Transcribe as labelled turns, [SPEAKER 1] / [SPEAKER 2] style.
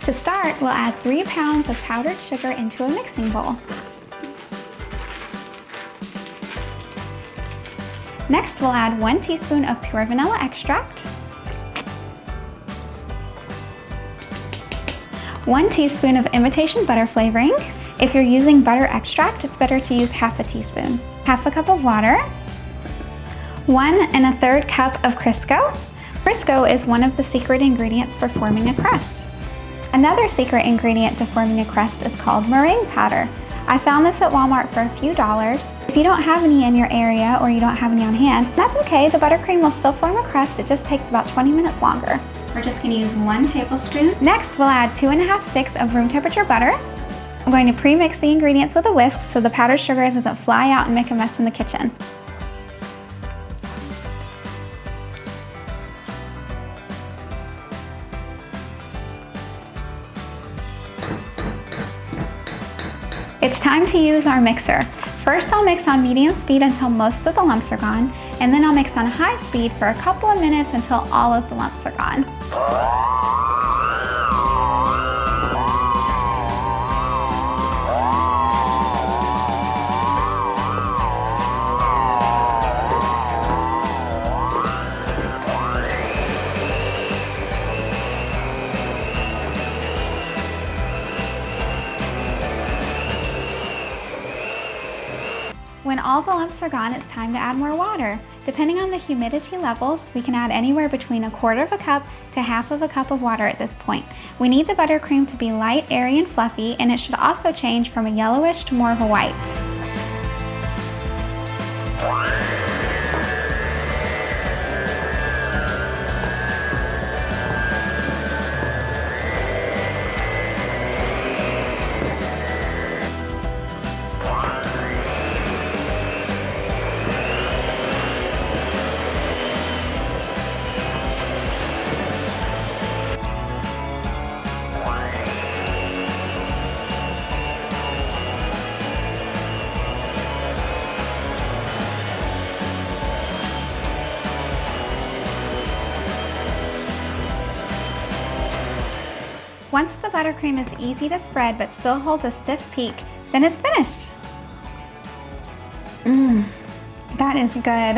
[SPEAKER 1] To start, we'll add 3 pounds of powdered sugar into a mixing bowl. Next, we'll add 1 teaspoon of pure vanilla extract, 1 teaspoon of imitation butter flavoring. If you're using butter extract, it's better to use half a teaspoon. Half a cup of water, 1 1/3 cup of Crisco. Crisco is one of the secret ingredients for forming a crust. Another secret ingredient to forming a crust is called meringue powder. I found this at Walmart for a few dollars. If you don't have any in your area or you don't have any on hand, that's okay. The buttercream will still form a crust. It just takes about 20 minutes longer. We're just going to use 1 tablespoon. Next, we'll add 2 1/2 sticks of room temperature butter. I'm going to pre-mix the ingredients with a whisk so the powdered sugar doesn't fly out and make a mess in the kitchen. It's time to use our mixer. First, I'll mix on medium speed until most of the lumps are gone, and then I'll mix on high speed for a couple of minutes until all of the lumps are gone. When all the lumps are gone, it's time to add more water. Depending on the humidity levels, we can add anywhere between 1/4 cup to 1/2 cup of water at this point. We need the buttercream to be light, airy, and fluffy, and it should also change from a yellowish to more of a white. Once the buttercream is easy to spread but still holds a stiff peak, then it's finished. That is good.